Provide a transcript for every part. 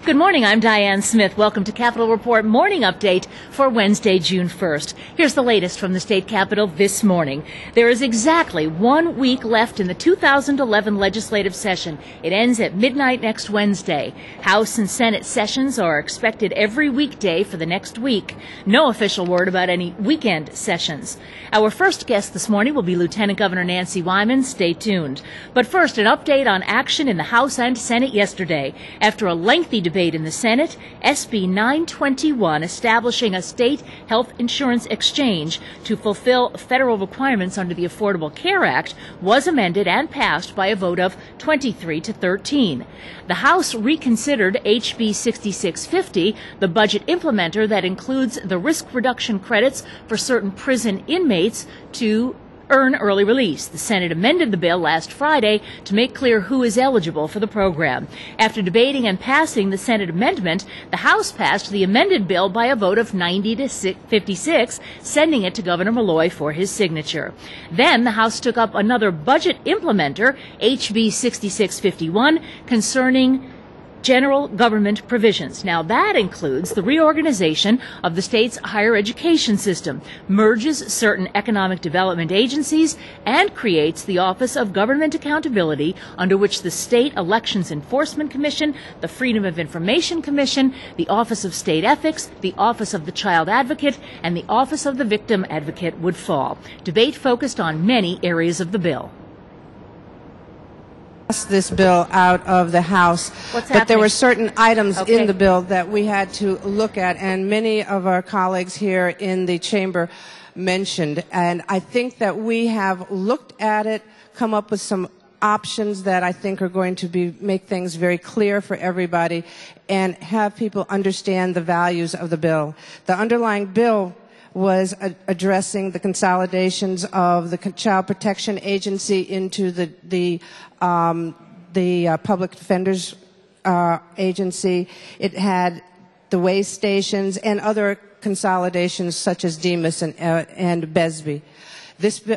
Good morning, I'm Diane Smith. Welcome to Capitol Report Morning Update for Wednesday, June 1st. Here's the latest from the state capitol this morning. There is exactly 1 week left in the 2011 legislative session. It ends at midnight next Wednesday. House and Senate sessions are expected every weekday for the next week. No official word about any weekend sessions. Our first guest this morning will be Lieutenant Governor Nancy Wyman. Stay tuned. But first, an update on action in the House and Senate yesterday. After a lengthy debate in the Senate, SB 921, establishing a state health insurance exchange to fulfill federal requirements under the Affordable Care Act, was amended and passed by a vote of 23 to 13. The House reconsidered HB 6650, the budget implementer that includes the risk reduction credits for certain prison inmates to earn early release. The Senate amended the bill last Friday to make clear who is eligible for the program. After debating and passing the Senate amendment, the House passed the amended bill by a vote of 90 to 56, sending it to Governor Malloy for his signature. Then the House took up another budget implementer, HB 6651, concerning general government provisions. Now, that includes the reorganization of the state's higher education system, merges certain economic development agencies, and creates the Office of Government Accountability, under which the State Elections Enforcement Commission, the Freedom of Information Commission, the Office of State Ethics, the Office of the Child Advocate, and the Office of the Victim Advocate would fall. Debate focused on many areas of the bill. This bill out of the House, but there were certain items in the bill that we had to look at, and many of our colleagues here in the chamber mentioned. And I think that we have looked at it, come up with some options that I think are going to make things very clear for everybody and have people understand the values of the bill. The underlying bill was addressing the consolidations of the Child Protection Agency into the Public Defender's Agency. It had the way stations and other consolidations such as Demas and Besby.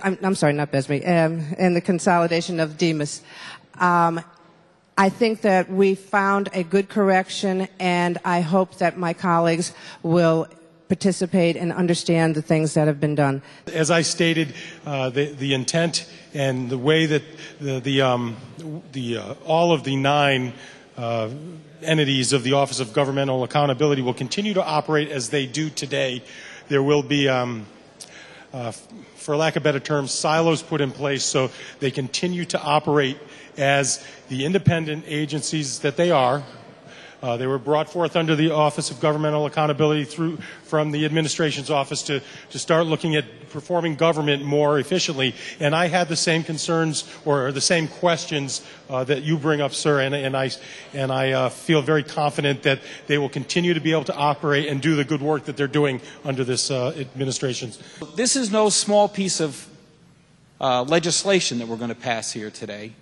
I'm sorry, not Besby, and the consolidation of Demas. I think that we found a good correction, and I hope that my colleagues will participate and understand the things that have been done. As I stated, the intent and the way that all of the 9 entities of the Office of Governmental Accountability will continue to operate as they do today. There will be, for lack of better terms, silos put in place so they continue to operate as the independent agencies that they are. They were brought forth under the Office of Governmental Accountability from the administration's office to start looking at performing government more efficiently. And I had the same concerns or the same questions that you bring up, sir. And I feel very confident that they will continue to be able to operate and do the good work that they're doing under this administration. This is no small piece of legislation that we're going to pass here today.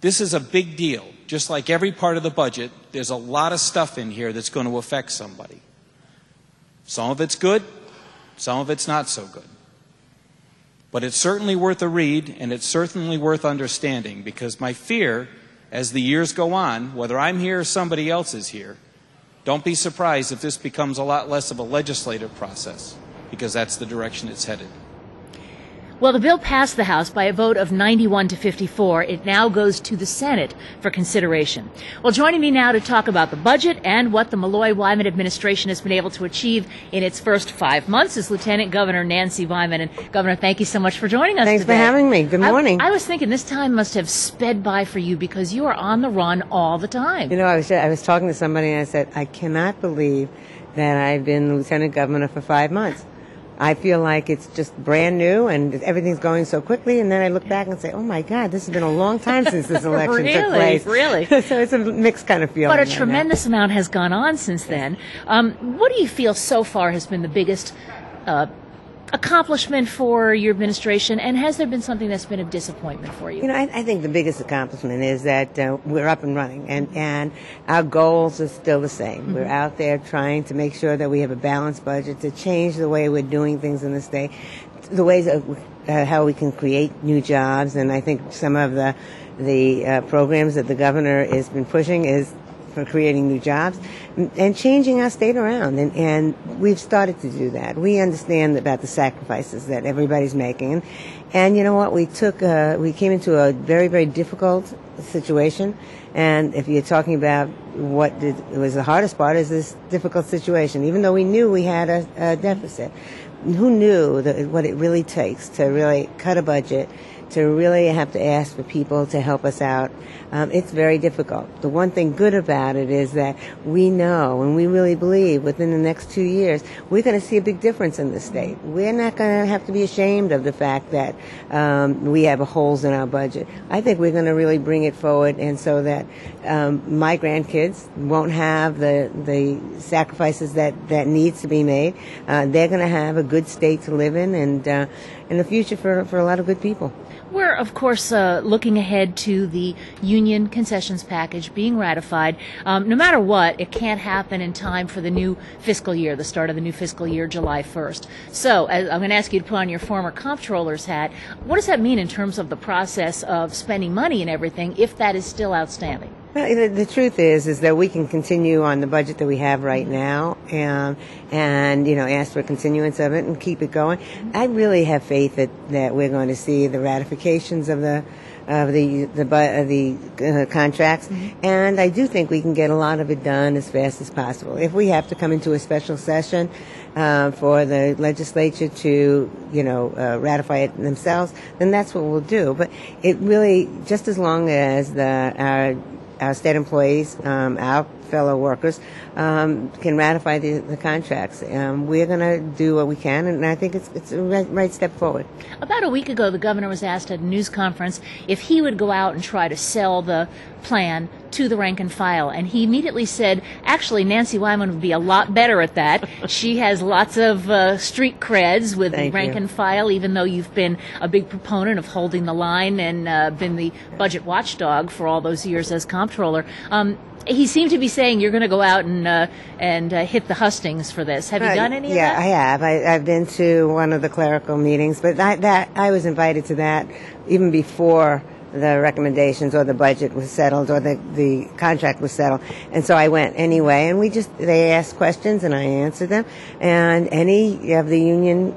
This is a big deal. Just like every part of the budget, there's a lot of stuff in here that's going to affect somebody. Some of it's good, some of it's not so good. But it's certainly worth a read, and it's certainly worth understanding, because my fear, as the years go on, whether I'm here or somebody else is here, don't be surprised if this becomes a lot less of a legislative process, because that's the direction it's headed. Well, the bill passed the House by a vote of 91 to 54. It now goes to the Senate for consideration. Well, joining me now to talk about the budget and what the Malloy-Wyman administration has been able to achieve in its first 5 months is Lieutenant Governor Nancy Wyman. And Governor, thank you so much for joining us Thanks today. for having me. Good morning. I was thinking this time must have sped by for you because you are on the run all the time. You know, I was talking to somebody and I said, I cannot believe that I've been Lieutenant Governor for 5 months. I feel like it's just brand new and everything's going so quickly, and then I look back and say, oh my God, this has been a long time since this election took place. Really? So it's a mixed kind of feeling. But a tremendous amount has gone on since then. What do you feel so far has been the biggest accomplishment for your administration, and has there been something that's been a disappointment for you? You know, I think the biggest accomplishment is that we're up and running, and our goals are still the same. Mm-hmm. We're out there trying to make sure that we have a balanced budget, to change the way we're doing things in the state, the ways of how we can create new jobs, and I think some of the programs that the governor has been pushing is for creating new jobs and changing our state around. And we've started to do that. We understand about the sacrifices that everybody's making. And you know what? We came into a very, very difficult situation. And if you're talking about what was the hardest part is this difficult situation. Even though we knew we had a deficit, who knew what it really takes to really cut a budget, to really have to ask for people to help us out. It's very difficult. The one thing good about it is that we know and we really believe within the next 2 years we're going to see a big difference in the state. We're not going to have to be ashamed of the fact that we have holes in our budget. I think we're going to really bring it forward, and so that my grandkids won't have the sacrifices that needs to be made. They're going to have a good state to live in, and the future for a lot of good people. We're, of course, looking ahead to the union concessions package being ratified. No matter what, it can't happen in time for the new fiscal year, the start of the new fiscal year, July 1st. So I'm going to ask you to put on your former comptroller's hat. What does that mean in terms of the process of spending money and everything, if that is still outstanding? Well, the truth is that we can continue on the budget that we have right now, and ask for a continuance of it and keep it going. I really have faith that we're going to see the ratifications of the contracts, and I do think we can get a lot of it done as fast as possible. If we have to come into a special session for the legislature to ratify it themselves, then that's what we'll do. But it really, just as long as our state employees, our fellow workers, can ratify the contracts. We're going to do what we can, and I think it's a right step forward. About a week ago, the governor was asked at a news conference if he would go out and try to sell the plan to the rank and file, and he immediately said, actually, Nancy Wyman would be a lot better at that. She has lots of street creds with the rank and file, even though you've been a big proponent of holding the line and been the budget watchdog for all those years as comptroller. He seemed to be saying you're going to go out and hit the hustings for this. Have you done any of that? Yeah, I have. I've been to one of the clerical meetings, but I was invited to that even before the recommendations or the budget was settled or the contract was settled. And so I went anyway, and they asked questions and I answered them. And any of the union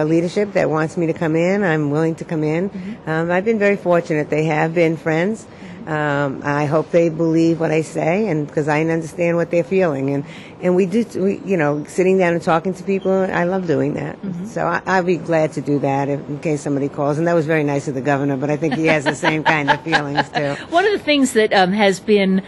leadership that wants me to come in, I'm willing to come in. I've been very fortunate. They have been friends. I hope they believe what I say, and because I understand what they're feeling, and we sitting down and talking to people, I love doing that. So I'll be glad to do that in case somebody calls. And that was very nice of the governor, but I think he has the same kind of feelings too. One of the things that has been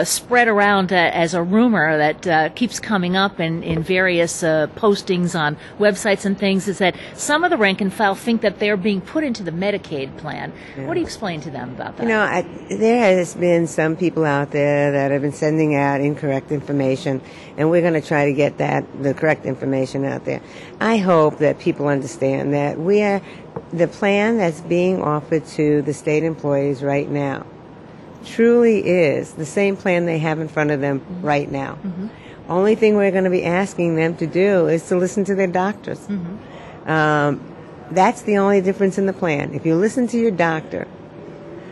spread around as a rumor that keeps coming up in various postings on websites and things is that some of the rank and file think that they're being put into the Medicaid plan. Yeah. What do you explain to them about that? There has been some people out there that have been sending out incorrect information, and we're going to try to get the correct information out there. I hope that people understand that the plan that's being offered to the state employees right now truly is the same plan they have in front of them right now. Only thing we're going to be asking them to do is to listen to their doctors. That's the only difference in the plan. If you listen to your doctor,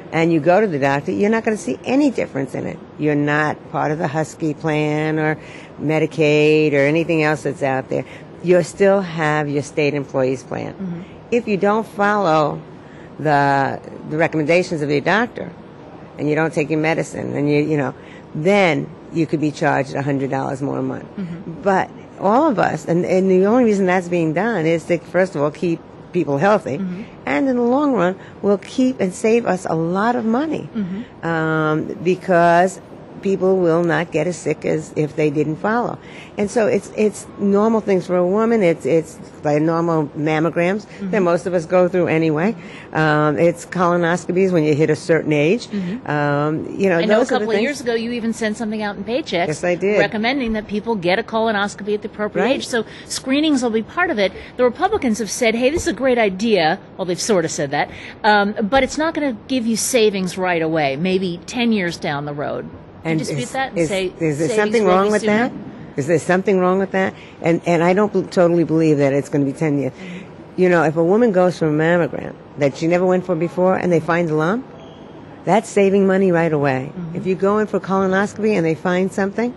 and you go to the doctor, you're not going to see any difference in it. You're not part of the Husky plan or Medicaid or anything else that's out there. You still have your state employees plan. If you don't follow the recommendations of your doctor and you don't take your medicine, and then you could be charged $100 more a month. But all of us, and the only reason that's being done is to, first of all, keep people healthy, and in the long run will keep and save us a lot of money, because people will not get as sick as if they didn't follow. And so it's normal things for a woman. It's like normal mammograms that most of us go through anyway. It's colonoscopies when you hit a certain age. I know a couple of years ago you even sent something out in Paychecks. Yes, I did. Recommending that people get a colonoscopy at the appropriate age. So screenings will be part of it. The Republicans have said, hey, this is a great idea. Well, they've sort of said that. But it's not going to give you savings right away, maybe 10 years down the road. And dispute that? Is there something wrong with that? Is there something wrong with that? And I don't totally believe that it's going to be 10 years. If a woman goes for a mammogram that she never went for before and they find a lump, that's saving money right away. If you go in for colonoscopy and they find something,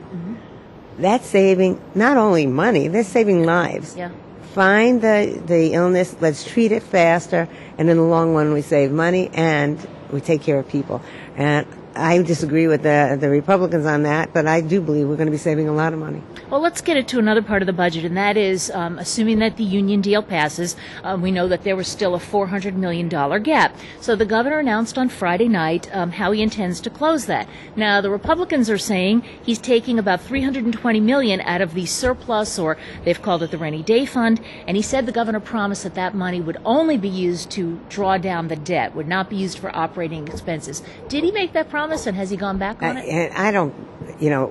that's saving not only money, they're saving lives. Yeah. Find the illness, let's treat it faster, and in the long run we save money and we take care of people. And I disagree with the Republicans on that, but I do believe we're going to be saving a lot of money. Well, let's get it to another part of the budget, and that is, assuming that the union deal passes, we know that there was still a $400 million gap. So the governor announced on Friday night how he intends to close that. Now, the Republicans are saying he's taking about $320 million out of the surplus, or they've called it the rainy day fund, and he said the governor promised that that money would only be used to draw down the debt, would not be used for operating expenses. Did he make that promise, and has he gone back on it? And I don't,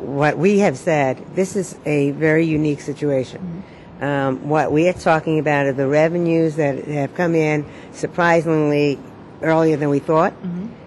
what we have said, this is a very unique situation. What we are talking about are the revenues that have come in surprisingly earlier than we thought.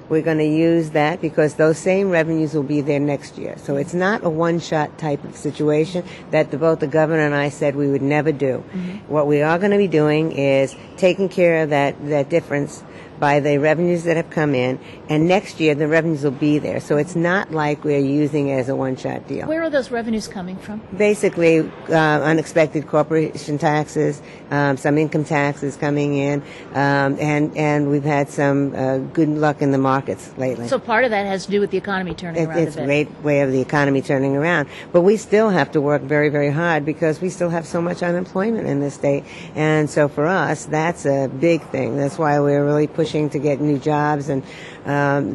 We're going to use that because those same revenues will be there next year. So it's not a one-shot type of situation that both the governor and I said we would never do. What we are going to be doing is taking care of that difference by the revenues that have come in, and next year the revenues will be there. So it's not like we're using it as a one-shot deal. Where are those revenues coming from? Basically, unexpected corporation taxes, some income taxes coming in, and we've had some good luck in the markets lately. So part of that has to do with the economy turning around a bit. It's a great way of the economy turning around. But we still have to work very, very hard because we still have so much unemployment in this state. And so for us, that's a big thing. That's why we're really pushing to get new jobs and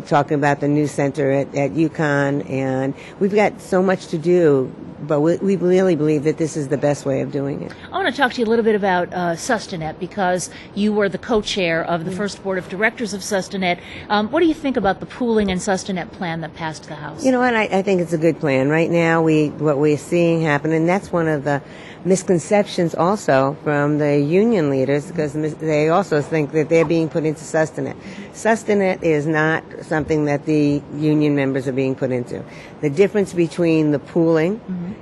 talking about the new center at UConn. And we've got so much to do, but we really believe that this is the best way of doing it. I want to talk to you a little bit about Sustanet, because you were the co-chair of the first board of directors of Sustanet. What do you think about the pooling and Sustanet plan that passed the House? You know what? I think it's a good plan. Right now, what we're seeing happen, and that's one of the misconceptions also from the union leaders, because they also think that they're being put into Sustanet. Sustanet is not something that the union members are being put into. The difference between the pooling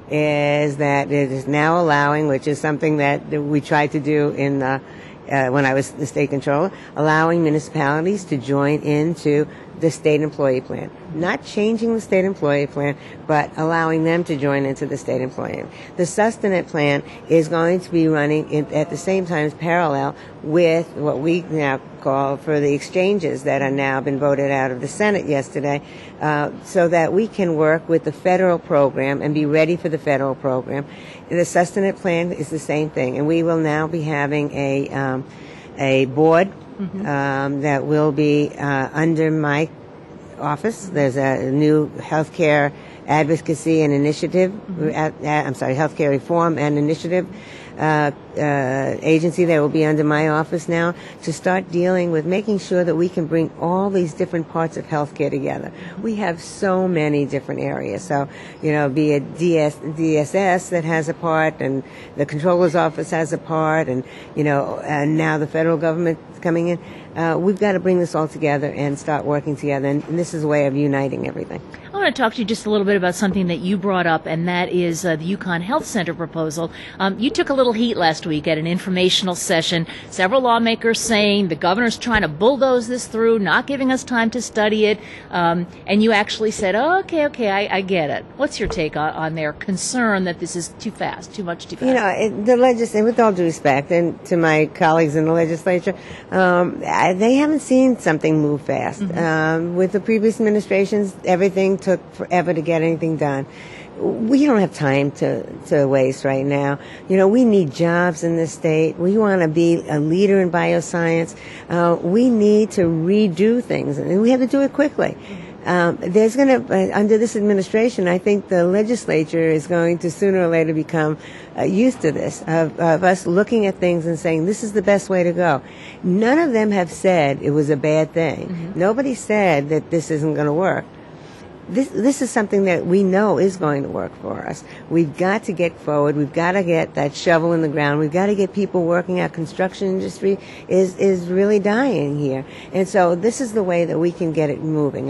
is that it is now allowing, which is something that we tried to do in when I was the state controller, allowing municipalities to join into the state employee plan. Not changing the state employee plan, but allowing them to join into the state employee plan. The Sustanet plan is going to be running at the same time as parallel with what we now call for the exchanges that are now been voted out of the Senate yesterday, so that we can work with the federal program and be ready for the federal program. The Sustanet plan is the same thing, and we will now be having a board that will be under my office. There's a new healthcare advocacy and initiative, healthcare reform and initiative agency that will be under my office now to start dealing with making sure that we can bring all these different parts of healthcare together. We have so many different areas. So, be it DSS that has a part, and the controller's office has a part, and, and now the federal government coming in. We've got to bring this all together and start working together, and this is a way of uniting everything. I want to talk to you just a little bit about something that you brought up, and that is the UConn Health Center proposal. You took a little heat last week at an informational session. Several lawmakers saying the governor's trying to bulldoze this through, not giving us time to study it, and you actually said, okay, I get it. What's your take on their concern that this is too fast, too much too fast? The legislature, with all due respect, and to my colleagues in the legislature, they haven't seen something move fast. With the previous administrations, everything took forever to get anything done. We don't have time to waste right now. We need jobs in this state. We want to be a leader in bioscience. We need to redo things, and we have to do it quickly. There's going to, under this administration, I think the legislature is going to sooner or later become used to this, of us looking at things and saying, this is the best way to go. None of them have said it was a bad thing. Nobody said that this isn't going to work. This is something that we know is going to work for us. We've got to get forward. We've got to get that shovel in the ground. We've got to get people working. Our construction industry is really dying here. And so this is the way that we can get it moving.